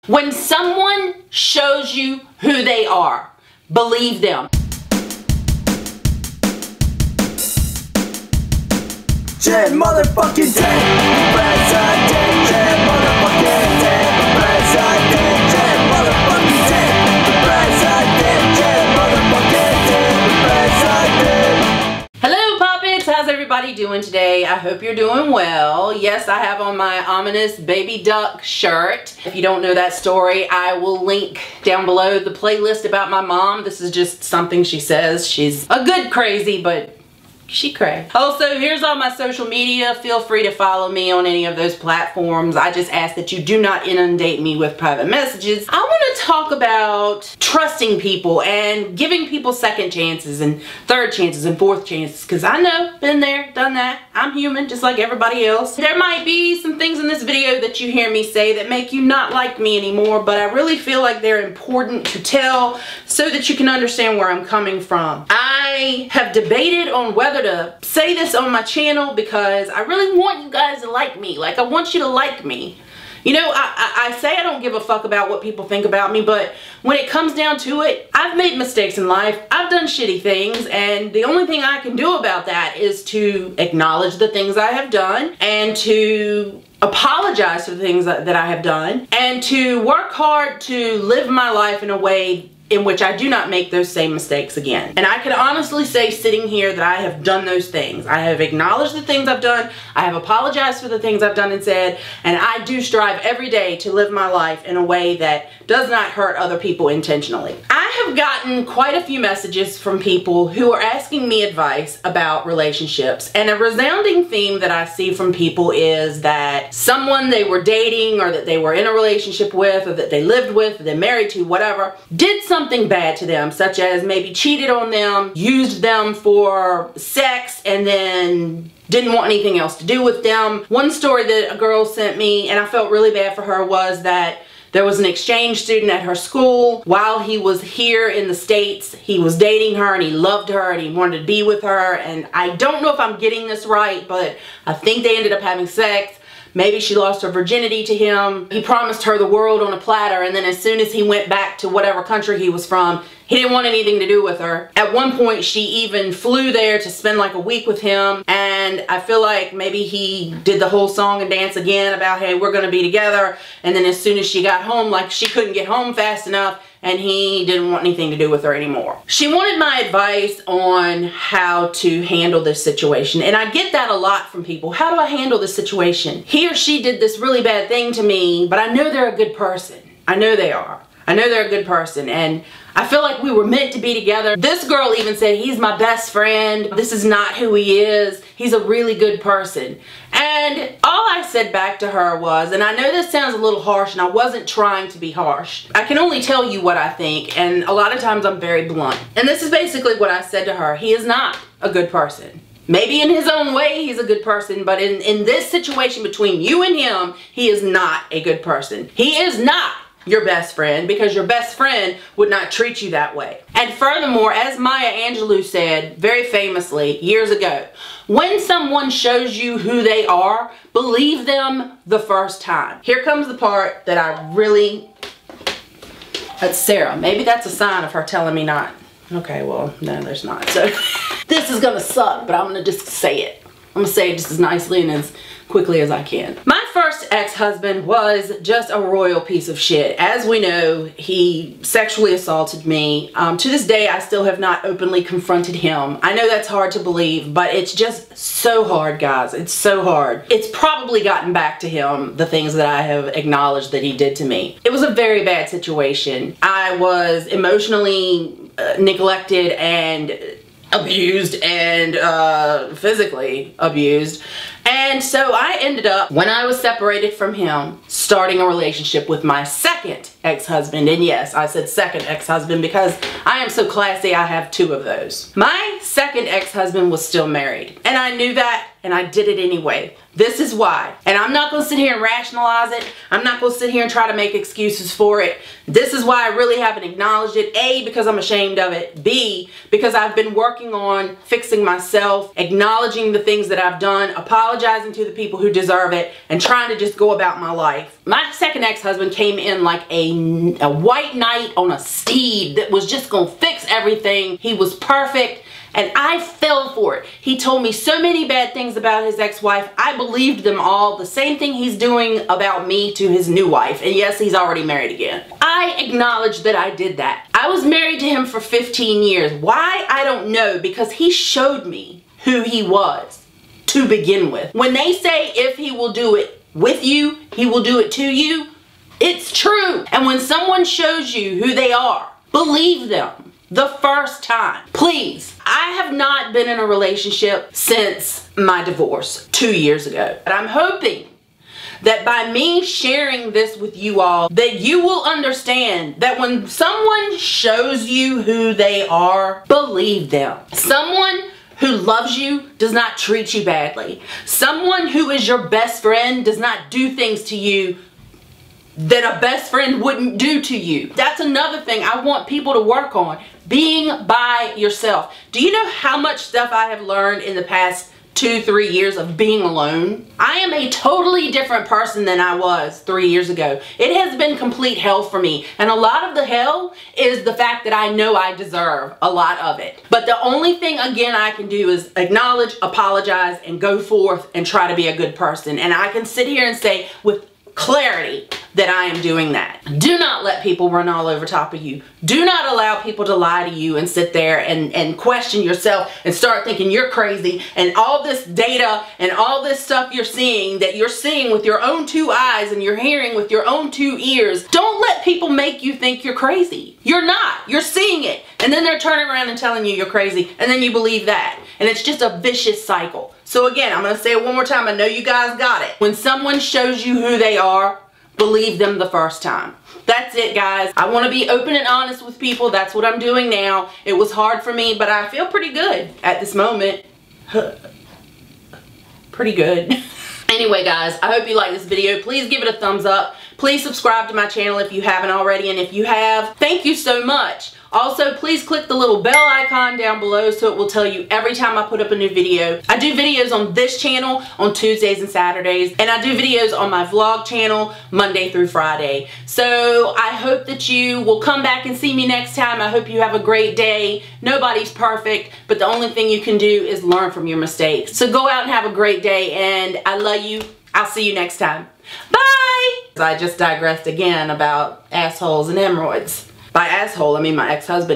When someone shows you who they are, believe them. Jet motherfucking Dent, president, Jet motherfucking Dent, president, Jet motherfucking Dent, president, Jet motherfucking Dent, president. Hello puppets, how's everybody doing today? I hope you're doing well. Yes, I have on my ominous baby duck shirt. If you don't know that story, I will link down below the playlist about my mom. This is just something she says. She's a good crazy, but she cray. Also, here's all my social media. Feel free to follow me on any of those platforms. I just ask that you do not inundate me with private messages. I want to talk about trusting people and giving people second chances and third chances and fourth chances, because I know, been there, done that. I'm human just like everybody else. There might be some things in this video that you hear me say that make you not like me anymore, but I really feel like they're important to tell so that you can understand where I'm coming from. I have debated on whether to say this on my channel because I really want you guys to like me. Like, I want you to like me. You know, I say I don't give a fuck about what people think about me, but when it comes down to it, I've made mistakes in life. I've done shitty things, and the only thing I can do about that is to acknowledge the things I have done and to apologize for the things that I have done and to work hard to live my life in a way in which I do not make those same mistakes again. And I can honestly say sitting here that I have done those things. I have acknowledged the things I've done, I have apologized for the things I've done and said, and I do strive every day to live my life in a way that does not hurt other people intentionally. I have gotten quite a few messages from people who are asking me advice about relationships, and a resounding theme that I see from people is that someone they were dating or that they were in a relationship with or that they lived with or they're married to, whatever, did something bad to them, such as maybe cheated on them, used them for sex, and then didn't want anything else to do with them. One story that a girl sent me, and I felt really bad for her, was that there was an exchange student at her school. While he was here in the States, he was dating her and he loved her and he wanted to be with her, and I don't know if I'm getting this right, but I think they ended up having sex. Maybe she lost her virginity to him. He promised her the world on a platter, and then as soon as he went back to whatever country he was from, he didn't want anything to do with her. At one point, she even flew there to spend like a week with him, and I feel like maybe he did the whole song and dance again about, hey, we're gonna be together, and then as soon as she got home, like, she couldn't get home fast enough, and he didn't want anything to do with her anymore. She wanted my advice on how to handle this situation, and I get that a lot from people. How do I handle this situation? He or she did this really bad thing to me, but I know they're a good person. I know they are. I know they're a good person, and I feel like we were meant to be together. This girl even said, he's my best friend. This is not who he is. He's a really good person. And all I said back to her was, and I know this sounds a little harsh, and I wasn't trying to be harsh. I can only tell you what I think, and a lot of times I'm very blunt. And this is basically what I said to her. He is not a good person. Maybe in his own way he's a good person, but in this situation between you and him, he is not a good person. He is not your best friend, because your best friend would not treat you that way. And furthermore, as Maya Angelou said very famously years ago, when someone shows you who they are, believe them the first time. Here comes the part that I really, that's Sarah. Maybe that's a sign of her telling me not. Okay, well, no, there's not. So this is gonna suck, but I'm gonna just say it. I'm gonna say it just as nicely and as quickly as I can. My first ex-husband was just a royal piece of shit. As we know, he sexually assaulted me. To this day, I still have not openly confronted him. I know that's hard to believe, but it's just so hard, guys. It's so hard. It's probably gotten back to him, the things that I have acknowledged that he did to me. It was a very bad situation. I was emotionally neglected and abused and physically abused. And so I ended up, when I was separated from him, starting a relationship with my second ex-husband. And yes, I said second ex-husband because I am so classy, I have two of those. My second ex-husband was still married, and I knew that, and I did it anyway. This is why. And I'm not going to sit here and rationalize it. I'm not going to sit here and try to make excuses for it. This is why I really haven't acknowledged it. A, because I'm ashamed of it. B, because I've been working on fixing myself, acknowledging the things that I've done, apologizing to the people who deserve it, and trying to just go about my life. My second ex-husband came in like a white knight on a steed that was just going to fix everything. He was perfect. And I fell for it. He told me so many bad things about his ex-wife. I believed them all. The same thing he's doing about me to his new wife. And yes, he's already married again. I acknowledge that I did that. I was married to him for 15 years. Why? I don't know. Because he showed me who he was to begin with. When they say if he will do it with you, he will do it to you, it's true. And when someone shows you who they are, believe them. The first time. Please. I have not been in a relationship since my divorce 2 years ago. But I'm hoping that by me sharing this with you all, that you will understand that when someone shows you who they are, believe them. Someone who loves you does not treat you badly. Someone who is your best friend does not do things to you that a best friend wouldn't do to you. That's another thing I want people to work on. Being by yourself. Do you know how much stuff I have learned in the past 2-3 years of being alone? I am a totally different person than I was 3 years ago. It has been complete hell for me. And a lot of the hell is the fact that I know I deserve a lot of it. But the only thing, again, I can do is acknowledge, apologize, and go forth and try to be a good person. And I can sit here and say with clarity that I am doing that. Do not let people run all over top of you. Do not allow people to lie to you and sit there and question yourself and start thinking you're crazy and all this data and all this stuff you're seeing that you're seeing with your own 2 eyes and you're hearing with your own 2 ears. Don't let people make you think you're crazy. You're not. You're seeing it. And then they're turning around and telling you you're crazy and then you believe that. And it's just a vicious cycle. So again, I'm going to say it one more time. I know you guys got it. When someone shows you who they are, believe them the first time. That's it, guys. I want to be open and honest with people. That's what I'm doing now. It was hard for me, but I feel pretty good at this moment. Pretty good. Anyway, guys, I hope you like this video. Please give it a thumbs up. Please subscribe to my channel if you haven't already, and if you have, thank you so much. Also, please click the little bell icon down below so it will tell you every time I put up a new video. I do videos on this channel on Tuesdays and Saturdays, and I do videos on my vlog channel Monday through Friday. So I hope that you will come back and see me next time. I hope you have a great day. Nobody's perfect, but the only thing you can do is learn from your mistakes. So go out and have a great day, and I love you. I'll see you next time. Bye! I just digressed again about assholes and hemorrhoids. By asshole, I mean my ex-husband.